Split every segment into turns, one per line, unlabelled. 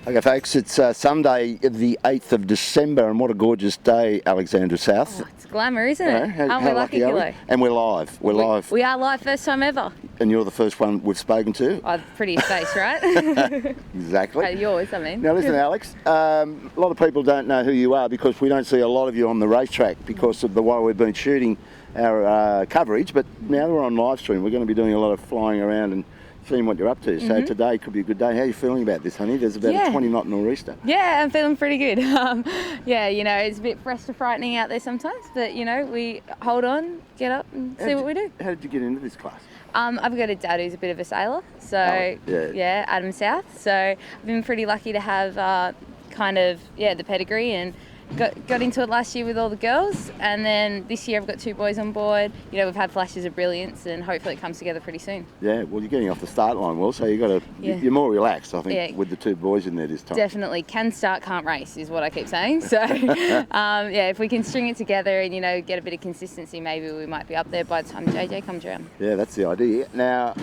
Okay, folks, it's Sunday, the 8th of December, and what a gorgeous day, Alexandra South.
Oh, it's glamour, isn't it?
How
we lucky,
are we?
Kilo?
And we're live. We're live.
We are live, first time ever.
And you're the first one we've spoken to.
Oh, pretty face, right?
Exactly.
Yours, I mean.
Now listen, Alex, a lot of people don't know who you are because we don't see a lot of you on the racetrack because of the way we've been shooting our coverage, but now we're on live stream. We're going to be doing a lot of flying around and seeing what you're up to. So today could be a good day. How are you feeling about this, honey? There's about a 20-knot nor'easter.
Yeah, I'm feeling pretty good. Yeah, you know, it's a bit fresh to frightening out there sometimes, but, you know, we hold on, get up and see what we do.
How did you get into this class?
I've got a dad who's a bit of a sailor, so, Adam South. So I've been pretty lucky to have the pedigree and got into it last year with all the girls, and then this year I've got 2 boys on board. You know, we've had flashes of brilliance, and hopefully it comes together pretty soon. Yeah,
well, you're getting off the start line well, so you're more relaxed, I think, with the 2 boys in there this time.
Definitely. Can start, can't race is what I keep saying. So, if we can string it together and, you know, get a bit of consistency, maybe we might be up there by the time JJ comes around. Yeah,
that's the idea. Now,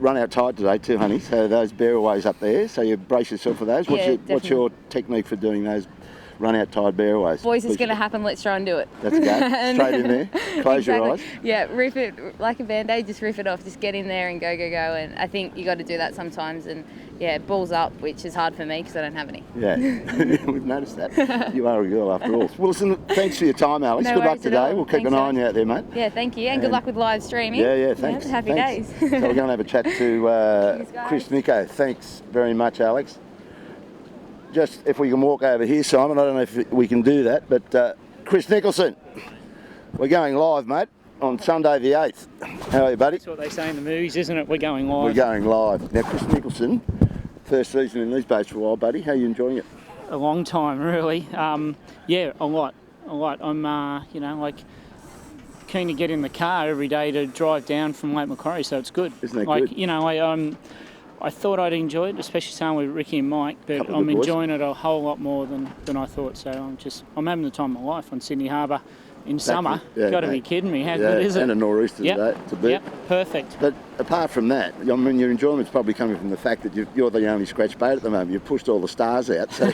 run out tide today too, honey, so those bearaways up there, so you brace yourself for those. What's your technique for doing those run out tide bearaways?
Boys, it's going to happen. Let's try and do it.
Let's go. Straight in there. Close your eyes.
Yeah, rip it like a Band-Aid. Just rip it off. Just get in there and go. And I think you got to do that sometimes. And balls up, which is hard for me because I don't have any.
Yeah, we've noticed that. You are a girl after all. Well, listen, thanks for your time, Alex.
No
good luck
worries
today. We'll keep an eye on you out there, mate.
Yeah, thank you. And good luck with live streaming.
Yeah, thanks.
Happy days.
So we're going to have a chat to Chris Nico. Thanks very much, Alex. Just if we can walk over here, Simon, I don't know if we can do that, but Chris Nicholson, we're going live, mate, on Sunday the 8th. How are you, buddy?
That's what they say in the movies, isn't it? We're going live.
We're going live. Now, Chris Nicholson, first season in these boats for a while, buddy. How are you enjoying it?
A long time, really. A lot. I'm, keen to get in the car every day to drive down from Lake Macquarie, so it's good.
Isn't that good?
You know, I thought I'd enjoy it, especially sailing with Ricky and Mike, but I'm enjoying it a whole lot more than I thought. So I'm having the time of my life on Sydney Harbour in summer. Got to be kidding me. How good is it?
And a nor'easter today to boot.
Yep, perfect.
But apart from that, I mean, your enjoyment's probably coming from the fact that you're the only scratch bait at the moment. You've pushed all the stars out, so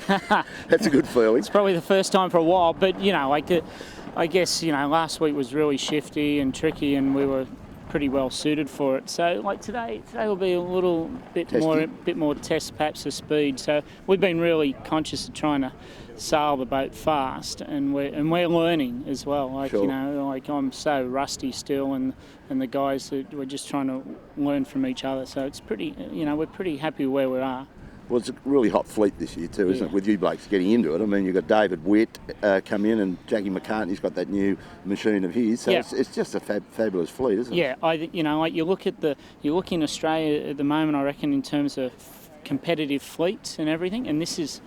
that's a good feeling.
It's probably the first time for a while, but, you know, I guess, you know, last week was really shifty and tricky and we were pretty well suited for it. So like today will be a little bit more test perhaps of speed. So we've been really conscious of trying to sail the boat fast, and we're learning as well. Like you know, like I'm so rusty still, and the guys that we're just trying to learn from each other. So it's pretty, you know, we're pretty happy where we are.
Well, it's a really hot fleet this year too, isn't it? With you blokes getting into it. I mean, you've got David Witt come in, and Jackie McCartney's got that new machine of his. So it's just a fabulous fleet, isn't it?
Yeah, you look in Australia at the moment, I reckon, in terms of competitive fleets and everything, and this is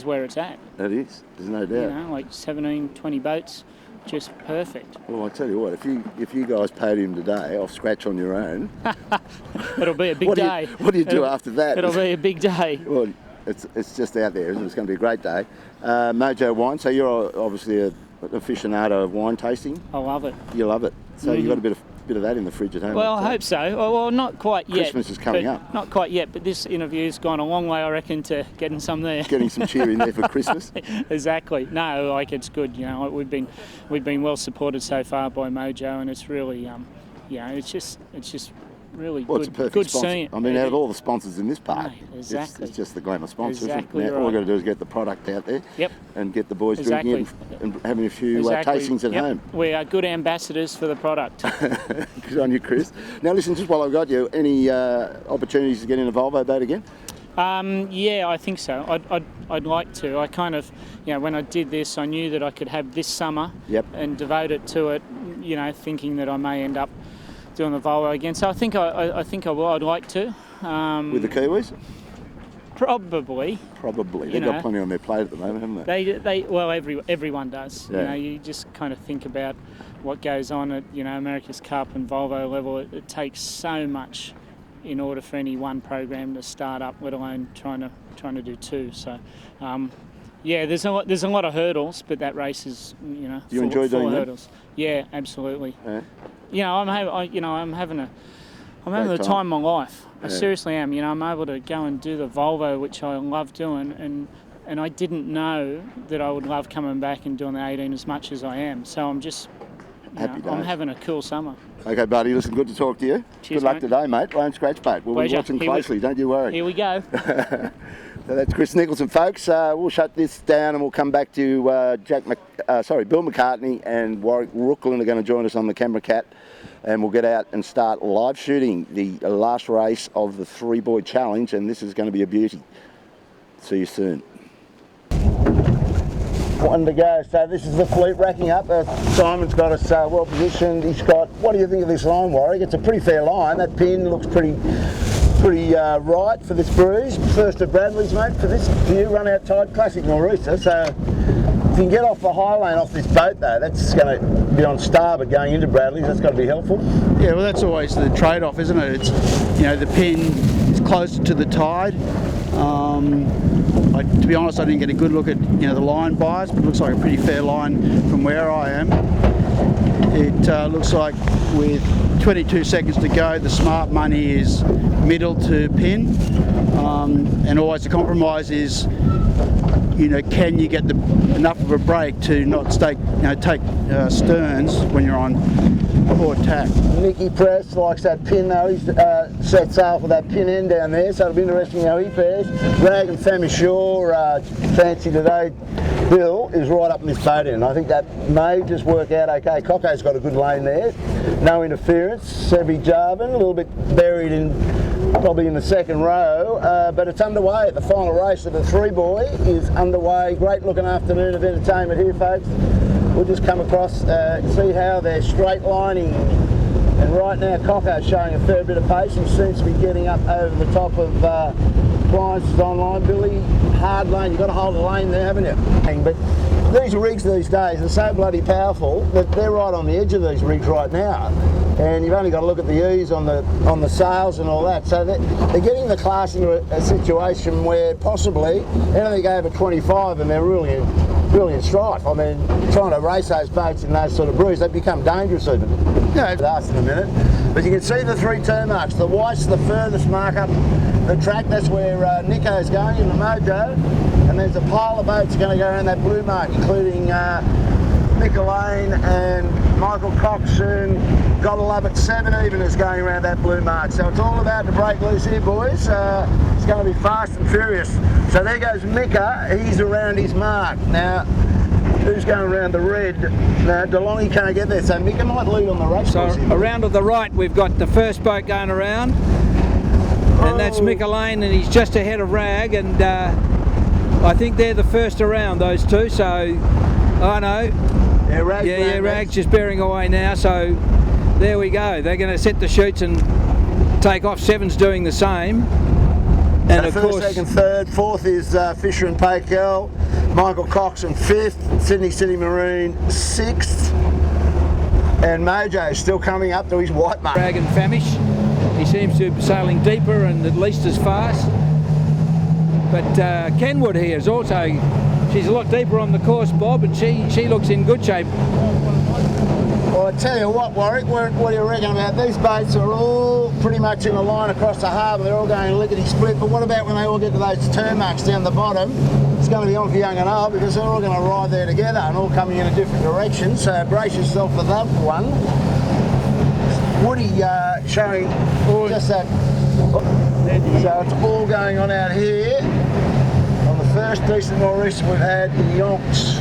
where it's at.
It is. There's no doubt.
You know, like 17, 20 boats. Just perfect.
Well, I tell you what, if you guys paid him today off scratch on your own,
it'll be a big day.
What do you do after that?
It'll be a big day.
Well, it's just out there, isn't it? It's going to be a great day. Mojo Wine. So you're obviously an aficionado of wine tasting.
I love it.
You love it. So you've got a bit of that in the fridge at home.
Well, I hope so. Well, not quite yet.
Christmas is coming up.
Not quite yet, but this interview's gone a long way, I reckon, to getting some there.
Getting some cheer in there for Christmas.
Exactly. No, like it's good. You know, we've been well supported so far by Mojo, and it's really, it's just really
well,
good.
It's a perfect
good
sponsor.
seeing.
I mean, out of all the sponsors in this park,
exactly.
it's just the glamour sponsor.
Exactly
isn't it? Now, all we've got to do is get the product out there.
Yep.
And get the boys drinking and having a few tastings at home.
We are good ambassadors for the product.
Good on you, Chris. Now, listen, just while I've got you, any opportunities to get in a Volvo boat again?
Yeah, I think so. I'd like to. I kind of, you know, when I did this, I knew that I could have this summer and devote it to it, you know, thinking that I may end up doing the Volvo again. So I think I will. I'd like to.
With the Kiwis?
Probably.
They've got plenty on their plate at the moment, haven't they?
Well, everyone does.
Yeah.
You know, you just kind of think about what goes on at, you know, America's Cup and Volvo level. It takes so much in order for any one program to start up, let alone trying to do two. So, there's a lot of hurdles, but that race is, you know,
enjoy doing
hurdles.
that?
Yeah, absolutely.
Yeah.
You know, I'm having I'm having the time of my life. I seriously am. You know, I'm able to go and do the Volvo, which I love doing, and I didn't know that I would love coming back and doing the 18 as much as I am. So I'm just, I'm having a cool summer.
Okay, buddy, listen, good to talk to you.
Cheers,
good luck
mate.
today, mate. Won't scratch, mate. We'll be watching closely, don't you worry.
Here we go.
So that's Chris Nicholson, folks. We'll shut this down and we'll come back to Bill McCartney and Warwick Rooklin are going to join us on the Camera Cat, and we'll get out and start live shooting the last race of the 3-buoy challenge, and this is going to be a beauty. See you soon. One to go. So this is the fleet racking up. Simon's got us well positioned. He's got, what do you think of this line, Warwick? It's a pretty fair line. That pin looks pretty right for this Buoys. First of Bradley's, mate, for this view, run out tight, classic nor'easter. So if you can get off the high lane off this boat though, that's going to be on starboard going into Bradley's. That's got to be helpful.
Yeah, well, that's always the trade-off, isn't it? It's, you know, the pin is closer to the tide. To be honest, I didn't get a good look at, you know, the line bias, but it looks like a pretty fair line from where I am. It looks like with 22 seconds to go, the smart money is middle to pin, and always the compromise is, you know, can you get enough of a break to not take sterns when you're on port tack.
Nicky Press likes that pin though. He's set sail for that pin end down there, so it'll be interesting how he fares. Rag and Famishaw, fancy today. Bill is right up in this boat end. I think that may just work out okay. Cocko's got a good lane there. No interference. Sebi Jarvin, a little bit buried in, probably in the second row, but it's underway. The final race of the 3-buoy is underway. Great looking afternoon of entertainment here, folks. We'll just come across, see how they're straight lining. And right now Cocko's showing a fair bit of pace and seems to be getting up over the top of appliances online. Billy, hard lane, you've got to hold the lane there, haven't you? But these rigs these days are so bloody powerful that they're right on the edge of these rigs right now. And you've only got to look at the ease on the sails and all that. So they're getting the class into a situation where possibly anything over 25 and they're really in strife. I mean, trying to race those boats in those sort of brews, they become dangerous even. Yeah, last in a minute. But you can see the 3 turn marks. The white's the furthest mark up the track. That's where Nico's going in the Mojo. And there's a pile of boats going to go around that blue mark, including Mick Lane and Michael Coxon. Gotta love it, 7 even is going around that blue mark. So it's all about to break loose here, boys. It's going to be fast and furious. So there goes Mika, he's around his mark. Now, who's going around the red? Now, DeLonghi can't get there, so Mika might lead on the race course.
So around to the right, we've got the first boat going around. And that's Mika Lane, and he's just ahead of Rag, and I think they're the first around, those two, so, I know.
Yeah,
Rag's just bearing away now, so there we go. They're going to set the chutes and take off. 7's doing the same. And of
first,
course,
second, third, fourth is Fisher and Paykel. Michael Coxon 5th, Sydney City Marine 6th, and Mojo is still coming up to his white mark.
Rag and Famish, he seems to be sailing deeper and at least as fast. But Kenwood here is also, she's a lot deeper on the course, Bob, and she looks in good shape.
Well, I tell you what, Warwick, what do you reckon about these boats? Are all pretty much in a line across the harbour. They're all going lickety-split, but what about when they all get to those turn marks down the bottom? It's going to be on for young and old because they're all going to ride there together and all coming in a different direction, so brace yourself for that one. Woody showing just that. So it's all going on out here on the first decent nor'easter we've had in Yonks.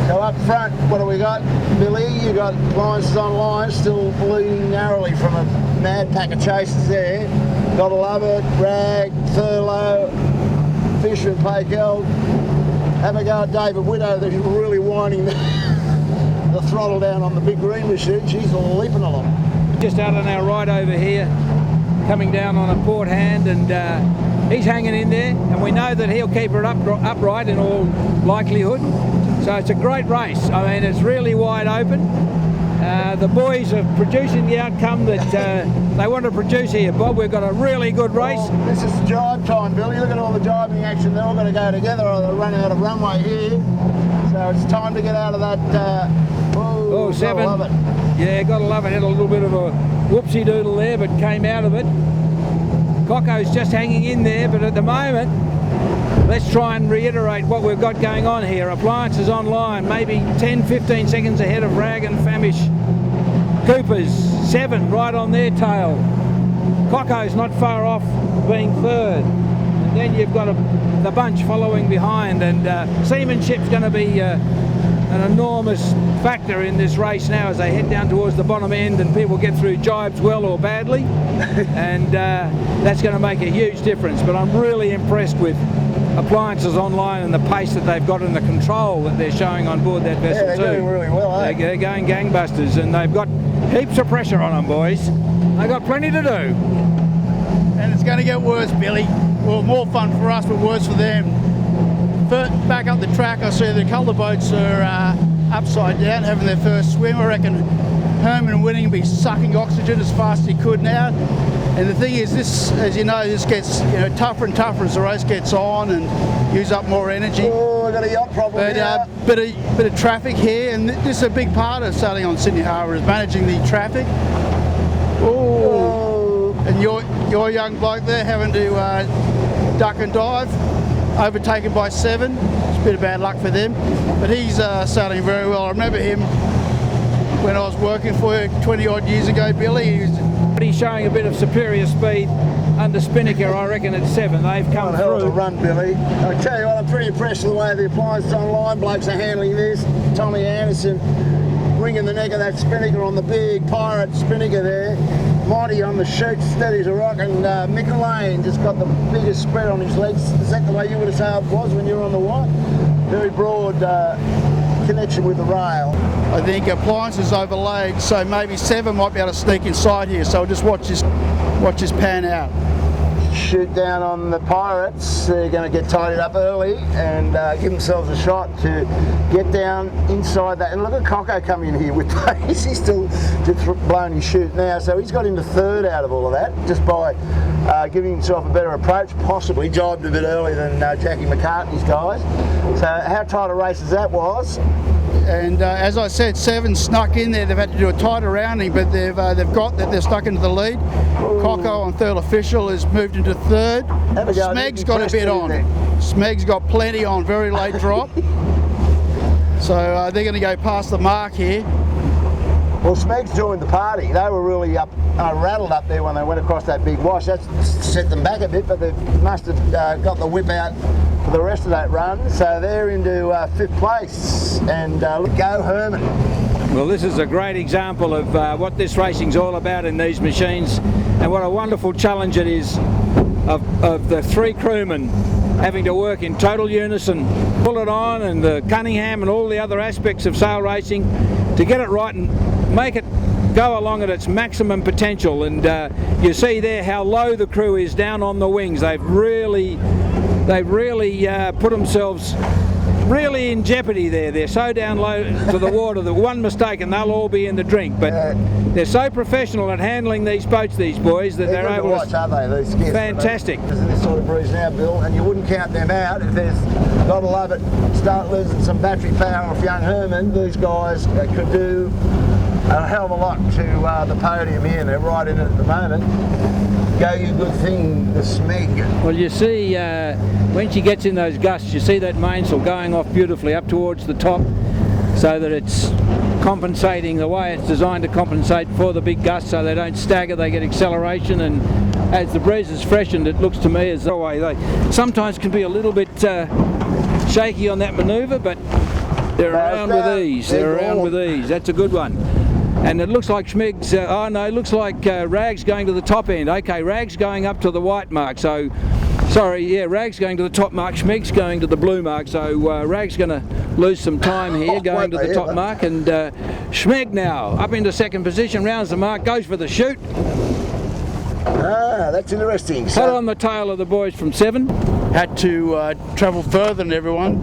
So up front, what do we got? Billy, you got lines on lines, still bleeding narrowly from a mad pack of chasers there. Gotta love it, Rag, Thurlow, Fisher and Paykel. Have a go at David Widow, they're really winding the throttle down on the big green machine. She's leaping along.
Just out on our right over here, coming down on a port hand, and he's hanging in there, and we know that he'll keep it upright in all likelihood. So it's a great race. I mean, it's really wide open. The boys are producing the outcome that they want to produce here, Bob. We've got a really good race.
Well, this is jibe time, Billy. Look at all the jibing action. They're all going to go together or they're running out of runway here. So it's time to get out of that.
Oh, 7.
Love it.
Yeah, gotta love it. Had a little bit of a whoopsie doodle there, but came out of it. Coco's just hanging in there, but at the moment, let's try and reiterate what we've got going on here. Appliances online, maybe 10-15 seconds ahead of Rag and Famish. Coopers, 7 right on their tail. Coco's not far off being 3rd. And then you've got the bunch following behind, and seamanship's going to be an enormous factor in this race now as they head down towards the bottom end and people get through jibes well or badly. And that's going to make a huge difference. But I'm really impressed with Appliances Online and the pace that they've got and the control that they're showing on board that vessel
they're
too.
doing really well, eh?
They're going gangbusters, and they've got heaps of pressure on them, boys. They've got plenty to do.
And it's going to get worse, Billy. Well, more fun for us, but worse for them. Back up the track, I see the colour boats are upside down, having their first swim. I reckon Herman Winning will be sucking oxygen as fast as he could now. And the thing is, this, as you know, this gets tougher and tougher as the race gets on and use up more energy.
Oh, I got a yacht problem here.
Bit of traffic here, and this is a big part of sailing on Sydney Harbour, is managing the traffic. Oh, and your young bloke there having to duck and dive, overtaken by 7. It's a bit of bad luck for them, but he's sailing very well. I remember him when I was working for you 20 odd years ago, Billy.
He's showing a bit of superior speed under Spinnaker, I reckon, at 7. They've come
What a hell of
through.
a run, Billy. I tell you what, I'm pretty impressed with the way the Appliances Online blokes are handling this. Tommy Anderson wringing the neck of that Spinnaker on the big pirate Spinnaker there. Monty on the chute, steady as a rock, and Mick Lane just got the biggest spread on his legs. Is that the way you would have sailed was when you were on the white? Very broad connection with the rail.
I think Appliances overlaid, so maybe 7 might be able to sneak inside here. So we'll just watch this pan out.
Shoot down on the pirates. They're going to get tidied up early and give themselves a shot to get down inside that. And look at Coco coming in here with pace. He's still just blowing his chute now, so he's got into 3rd out of all of that just by giving himself a better approach, possibly jibed a bit earlier than Jackie McCartney's guys. So how tight a race as that was.
And as I said, 7 snuck in there. They've had to do a tighter rounding, but they've got that. They're stuck into the lead. Coco on 3rd official has moved into 3rd. Smeg's got a bit on. Smeg's got plenty on. Very late drop. So they're going to go past the mark here.
Well, Smeg's joined the party. They were really rattled up there when they went across that big wash. That set them back a bit, but they must have got the whip out for the rest of that run. So they're into 5th place, and go Herman.
Well, this is a great example of what this racing's all about in these machines, and what a wonderful challenge it is of the 3 crewmen having to work in total unison, pull it on, and the Cunningham and all the other aspects of sail racing to get it right and make it go along at its maximum potential. And you see there how low the crew is down on the wings. They've really put themselves really in jeopardy there. They're so down low to the water that one mistake and they'll all be in the drink. But they're so professional at handling these boats, these boys, that they're able to watch,
aren't they, these skiffs?
Fantastic.
There's this sort of breeze now, Bill, and you wouldn't count them out if there's, gotta love it, start losing some battery power off young Herman. These guys could do a hell of a lot to the podium here, and they're right in it at the moment. Go you good thing, the Smeg.
Well, you see, when she gets in those gusts, you see that mainsail going off beautifully up towards the top, so that it's compensating the way it's designed to compensate for the big gusts, so they don't stagger, they get acceleration. And as the breeze is freshened, it looks to me as though they sometimes can be a little bit shaky on that manoeuvre, but they're around with ease. They're around with ease. That's a good one. And it looks like Smeg's, oh no, it looks like Rag's going to the top end. Okay, Rag's going up to the white mark, so, sorry, yeah, Rag's going to the top mark, Smeg's going to the blue mark, so Rag's going to lose some time here, going to the top mark, and Smeg now, up into 2nd position, rounds the mark, goes for the chute.
Ah, that's interesting.
Hot on the tail of the boys from 7.
Had to travel further than everyone.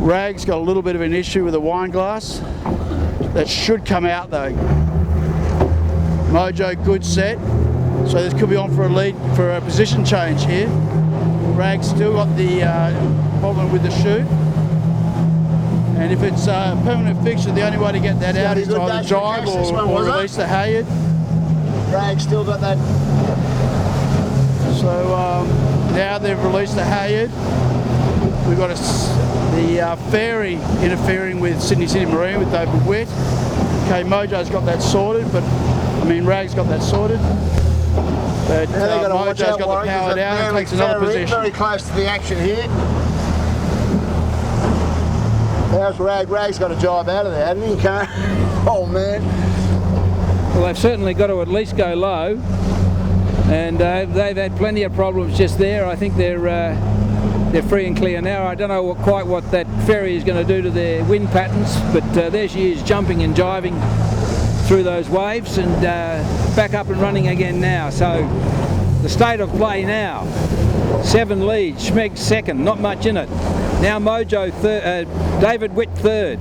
Rag's got a little bit of an issue with the wine glass. That should come out though. Mojo good set, so this could be on for a lead for a position change here. Rag's still got the problem with the chute. And if it's a permanent fixture, the only way to get that out is to either drive or release the halyard.
Rag still got that.
So now they've released the halyard. We've got the ferry interfering with Sydney City Marine with David Witt. Okay, Mojo's got that sorted, but I mean Rag's got that sorted. But Mojo's got the power down and takes another position.
Very close to the action here. How's Rag? Rag's got a jibe out of there, hasn't he? Can't. Oh man.
Well, they've certainly got to at least go low, and they've had plenty of problems just there. I think they're free and clear now. I don't know quite what that ferry is going to do to their wind patterns, but there she is, jumping and jiving through those waves, and back up and running again now. So the state of play now: 7 leads, Schmeg second, not much in it. Now Mojo David Witt third.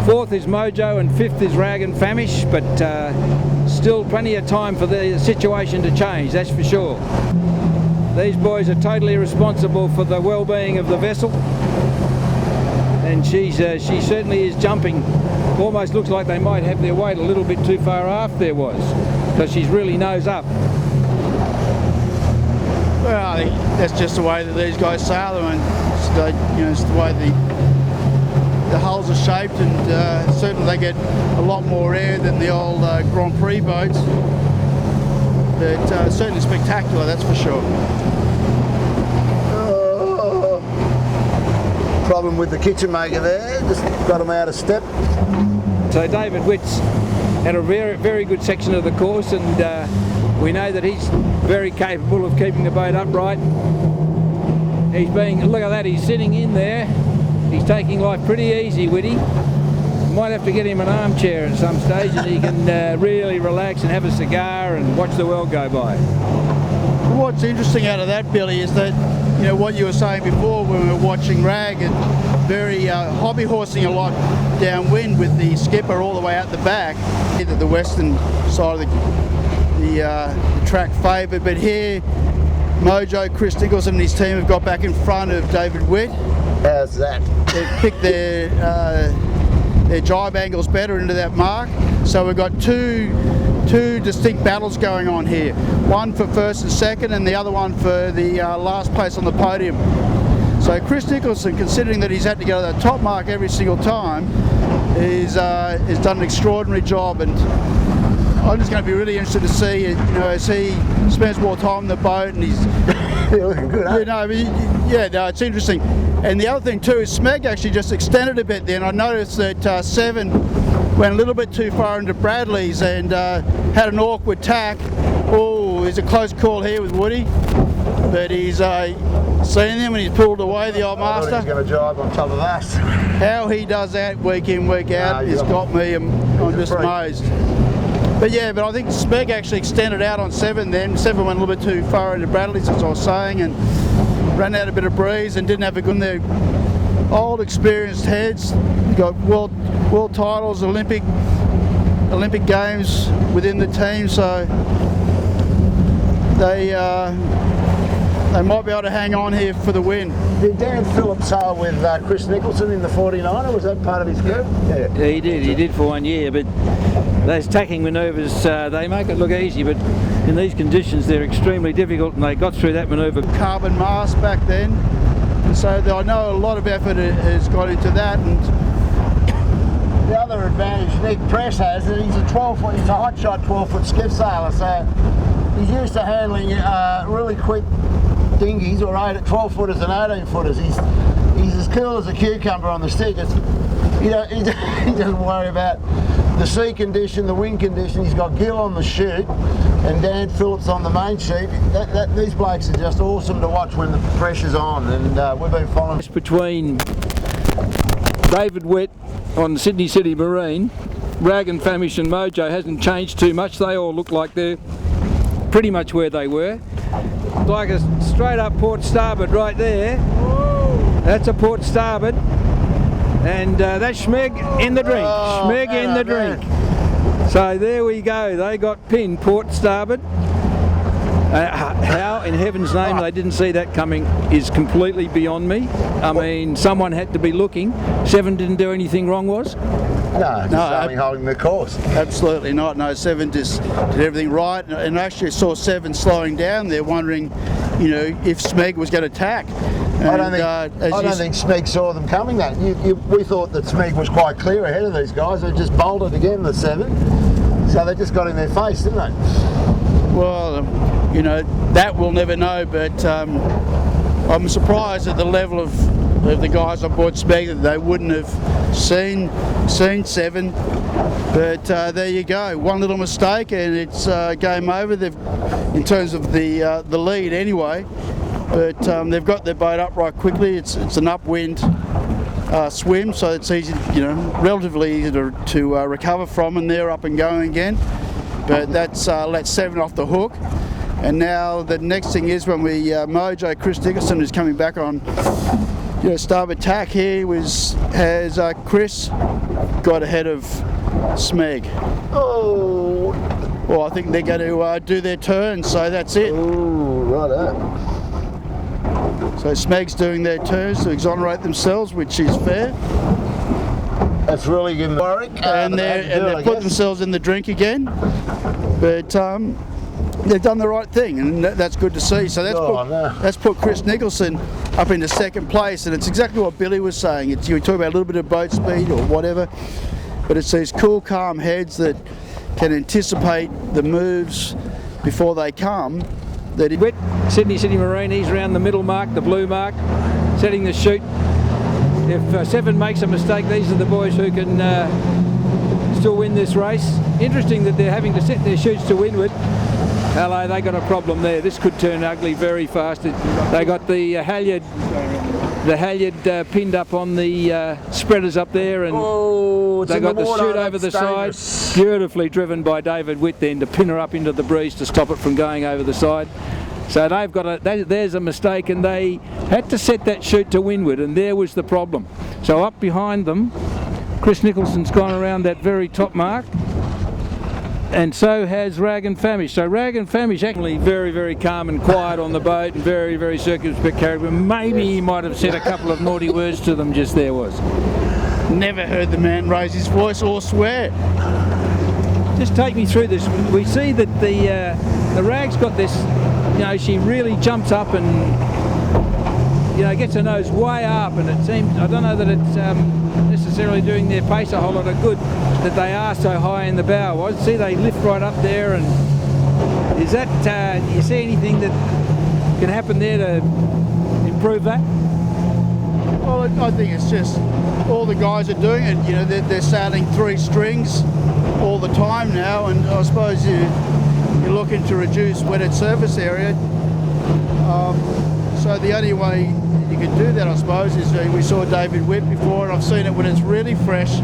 4th is Mojo and 5th is Rag and Famish, but still plenty of time for the situation to change, that's for sure. These boys are totally responsible for the well-being of the vessel, and she certainly is jumping. Almost looks like they might have their weight a little bit too far aft there was, because she's really nose up.
Well, I think that's just the way that these guys sail them, and it's the way the hulls are shaped, and certainly they get a lot more air than the old Grand Prix boats. But certainly spectacular, that's for sure.
Problem with the kitchen maker there, just got him out of step.
So David Witt's had a very, very good section of the course, and we know that he's very capable of keeping the boat upright. Look at that, he's sitting in there. He's taking life pretty easy, Witty. Might have to get him an armchair at some stage, and he can really relax and have a cigar and watch the world go by.
What's interesting out of that, Billy, is that what you were saying before when we were watching Rag, and very hobby horsing a lot downwind with the skipper all the way out the back. The western side of the track favoured, but here Mojo, Chris Nicholson and his team have got back in front of David Witt.
How's that?
They've picked their jibe angles better into that mark. So we've got two distinct battles going on here. One for first and second, and the other one for the last place on the podium. So Chris Nicholson, considering that he's had to go to the top mark every single time, has done an extraordinary job, and I'm just going to be really interested to see, as he spends more time on the boat, and he's
looking good,
it's interesting. And the other thing too is Smeg actually just extended a bit then. I noticed that 7 went a little bit too far into Bradley's and had an awkward tack. Oh, there's a close call here with Woody, but he's seen them and he's pulled away, the old master.
He's going to jibe on top of us.
How he does that week in, week out has got me, I'm just amazed. But I think Smeg actually extended out on 7 then. 7 went a little bit too far into Bradley's, as I was saying, and ran out a bit of breeze and didn't have a good. They're old, experienced heads. You've got world titles, Olympic games within the team, so they might be able to hang on here for the win.
Did Dan Phillips sail with Chris Nicholson in the 49er? Was that part of his group?
Yeah, he did for 1 year, but those tacking manoeuvres, they make it look easy, but in these conditions they're extremely difficult, and they got through that manoeuvre.
Carbon mast back then, so I know a lot of effort has gone into that. And
the other advantage Nick Press has is he's a 12-foot, he's a hot shot 12-foot skiff sailor, so he's used to handling really quick dinghies, or 12-footers and 18-footers. He's as cool as a cucumber on the stick. He doesn't worry about the sea condition, the wind condition. He's got Gill on the chute and Dan Phillips on the main sheet. These blokes are just awesome to watch when the pressure's on, and we've been following.
It's between David Witt on Sydney City Marine, Rag and Famish and Mojo hasn't changed too much. They all look like they're pretty much where they were. Like a straight up port starboard right there. That's a port starboard. And that's Schmeg in the drink. Schmeg in the drink. So there we go. They got pinned port starboard. in heaven's name they didn't see that coming is completely beyond me. I mean, someone had to be looking. Seven didn't do anything wrong, was?
No, just only holding the course.
Absolutely not. No, Seven just did everything right, and actually saw Seven slowing down there, wondering, you know, if Smeg was going to tack. And,
I don't think Smeg saw them coming. We thought that Smeg was quite clear ahead of these guys. They just bolted again, the Seven. So they just got in their face, didn't they?
Well, you know, that we'll never know, but I'm surprised at the level of the guys on board Smeg that they wouldn't have seen Seven. But there you go, one little mistake and it's game over. In terms of the lead anyway, but they've got their boat up right quickly. It's an upwind swim, so it's easy, you know, relatively easy to recover from, and they're up and going again. But that's let Seven off the hook. And now the next thing is when we Mojo Chris Nicholson is coming back on, you know, starboard tack. Here has Chris got ahead of Smeg.
Oh.
Well, I think they're going to do their turn, so that's it.
Oh, righto.
So Smeg's doing their turns to exonerate themselves, which is fair.
That's really good, Warwick.
And they've put themselves in the drink again. But they've done the right thing, and that's good to see. So that's put Chris Nicholson up into second place, and it's exactly what Billy was saying. You talk about a little bit of boat speed or whatever, but it's these cool, calm heads that can anticipate the moves before they come.
Wet, Sydney Marine, he's around the middle mark, the blue mark, setting the chute. If Seven makes a mistake, these are the boys who can still win this race. Interesting that they're having to set their chutes to windward. Hello, they got a problem there. This could turn ugly very fast. They got the halyard pinned up on the spreaders up there, and they got the chute over the side. Beautifully driven by David Witt then to pin her up into the breeze to stop it from going over the side. So they've got there's a mistake, and they had to set that chute to windward, and there was the problem. So up behind them, Chris Nicholson's gone around that very top mark, and so has Rag and Famish. So Rag and Famish actually very, very calm and quiet on the boat, and very, very circumspect character. Maybe he might have said a couple of naughty words to them just there.
Never heard the man raise his voice or swear.
Just take me through this. We see that the Rag's got this, you know, she really jumps up and, you know, gets her nose way up, and it seems, I don't know that it's necessarily doing their pace a whole lot of good that they are so high in the bow. I see they lift right up there, and is that, do you see anything that can happen there to improve that?
Well, I think it's just all the guys are doing it. You know, they're sailing three strings all the time now, and I suppose you're looking to reduce wetted surface area. So the only way you can do that, I suppose, is we saw David Witt before, and I've seen it when it's really fresh.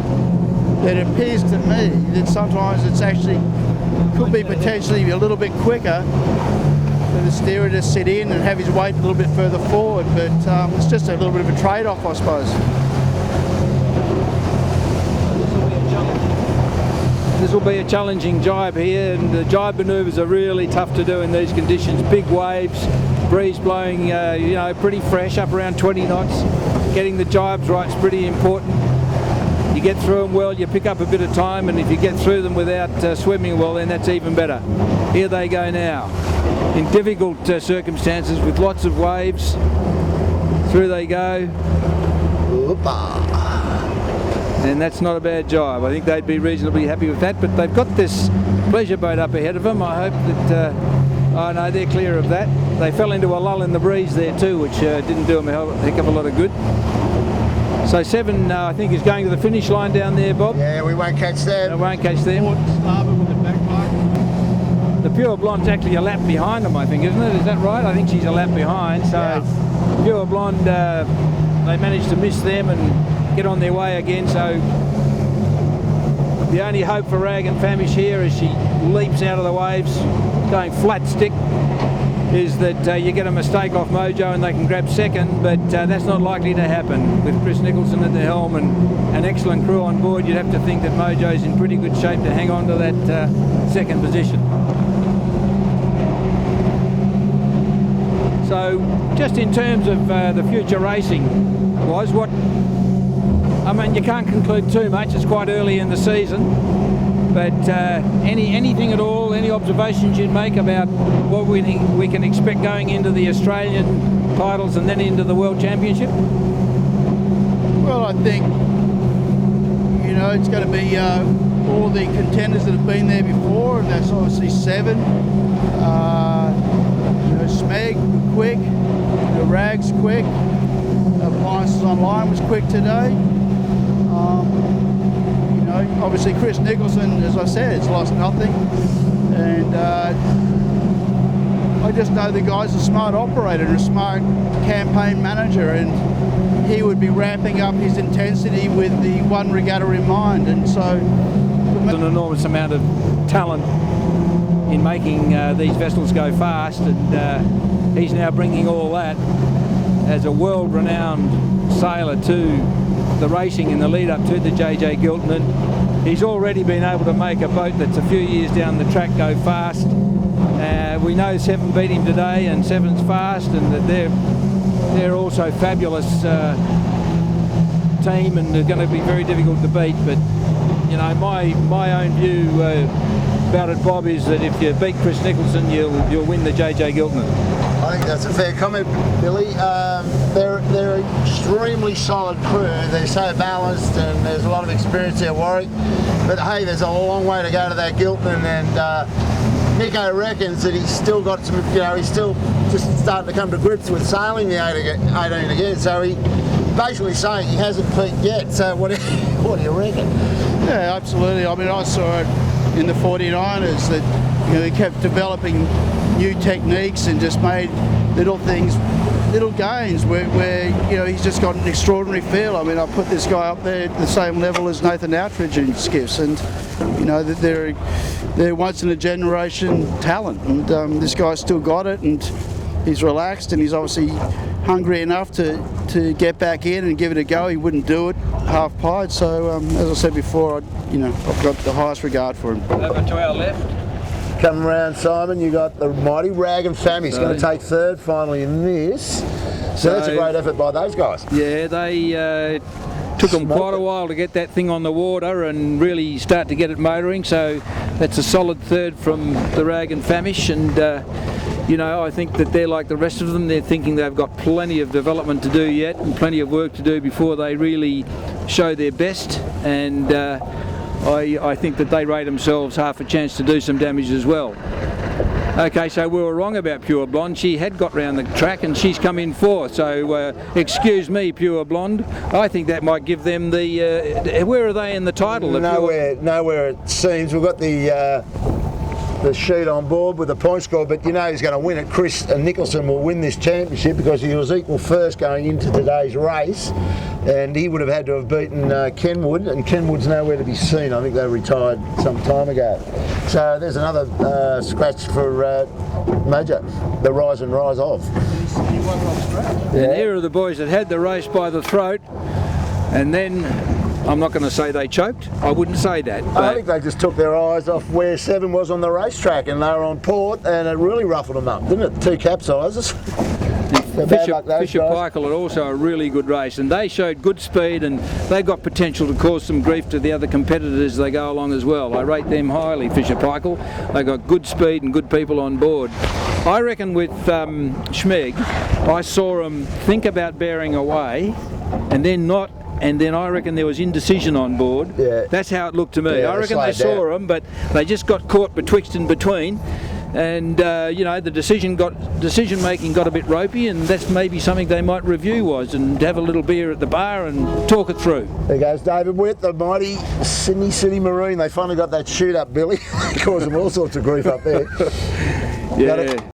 That it appears to me that sometimes it's actually could be potentially a little bit quicker for the steerer to sit in and have his weight a little bit further forward, but it's just a little bit of a trade-off, I suppose.
This will be a challenging jibe here, and the jibe manoeuvres are really tough to do in these conditions. Big waves, breeze blowing, you know, pretty fresh, up around 20 knots. Getting the jibes right is pretty important. You get through them well, you pick up a bit of time, and if you get through them without swimming well, then that's even better. Here they go now, in difficult circumstances with lots of waves. Through they go. And that's not a bad jibe. I think they'd be reasonably happy with that, but they've got this pleasure boat up ahead of them. I hope that, oh no, they're clear of that. They fell into a lull in the breeze there too, which didn't do them a heck of a lot of good. So Seven, I think, is going to the finish line down there, Bob.
Yeah, we won't catch them.
No, won't catch them. The Pure Blonde's actually a lap behind them, I think, isn't it? Is that right? I think she's a lap behind. So yeah. Pure Blonde, they managed to miss them and get on their way again. So the only hope for Rag and Famish here as she leaps out of the waves, going flat stick, is that you get a mistake off Mojo and they can grab second, but that's not likely to happen. With Chris Nicholson at the helm and an excellent crew on board, you'd have to think that Mojo's in pretty good shape to hang on to that second position. So just in terms of the future racing, I mean, you can't conclude too much, it's quite early in the season, but anything at all, any observations you'd make about what we can expect going into the Australian titles and then into the World Championship?
Well, I think, you know, it's going to be all the contenders that have been there before, and that's obviously 7. You know, Smeg, quick, the Rags quick, Appliances Online was quick today. You know, obviously Chris Nicholson, as I said, has lost nothing, and I just know the guy's a smart operator and a smart campaign manager, and he would be ramping up his intensity with the one regatta in mind. And so
there's an enormous amount of talent in making these vessels go fast, and he's now bringing all that as a world-renowned sailor to the racing in the lead up to the JJ Gilton. And he's already been able to make a boat that's a few years down the track go fast. We know 7 beat him today, and 7's fast, and that they're also fabulous team, and they're going to be very difficult to beat. But you know, my own view about it, Bob, is that if you beat Chris Nicholson, you'll win the JJ Gilton.
I think that's a fair comment, Billy. They're an extremely solid crew. They're so balanced, and there's a lot of experience there, Warwick. But hey, there's a long way to go to that Gilton, and Nico reckons that he's still got some, you know, he's still just starting to come to grips with sailing the 18 again. So he basically saying he hasn't peaked yet. So what do you reckon?
yeah, absolutely. I mean, I saw it in the 49ers that, you know, he kept developing new techniques and just made little things, little gains where you know, he's just got an extraordinary feel. I mean, I put this guy up there at the same level as Nathan Outridge in skiffs, and you know that they're once in a generation talent, and this guy's still got it, and he's relaxed, and he's obviously hungry enough to get back in and give it a go. He wouldn't do it half pied. So as I said before, I've got the highest regard for him.
Over to our left.
Coming around, Simon, you got the mighty Rag and Fam. He's going to take 3rd finally in this. So that's a great effort by those guys.
Yeah, they took them quite a while to get that thing on the water and really start to get it motoring. So that's a solid 3rd from the Rag and Famish, and you know, I think that they're like the rest of them. They're thinking they've got plenty of development to do yet and plenty of work to do before they really show their best, and I think that they rate themselves half a chance to do some damage as well. Okay, so we were wrong about Pure Blonde. She had got round the track and she's come in 4th, so excuse me, Pure Blonde. I think that might give them the... where are they in the title?
Nowhere it seems. We've got the sheet on board with the point score, but you know he's going to win it. Chris Nicholson will win this championship because he was equal first going into today's race, and he would have had to have beaten Kenwood, and Kenwood's nowhere to be seen. I think they retired some time ago. So there's another scratch for Major, the rise and rise of.
And here are the boys that had the race by the throat, and then I'm not going to say they choked. I wouldn't say that.
I think they just took their eyes off where 7 was on the racetrack, and they were on port, and it really ruffled them up, didn't it? 2 capsizes.
Fisher Paykel had also a really good race, and they showed good speed, and they got potential to cause some grief to the other competitors as they go along as well. I rate them highly, Fisher Paykel. They got good speed and good people on board. I reckon with Schmeg, I saw them think about bearing away and then not, and then I reckon there was indecision on board. Yeah. That's how it looked to me. Yeah, I reckon they saw them, but they just got caught betwixt and between, and you know, the decision making got a bit ropey, and that's maybe something they might review and have a little beer at the bar and talk it through.
There goes David Witt, the mighty Sydney City Marine. They finally got that shoot up, Billy. Caused them all sorts of grief up there.
Yeah.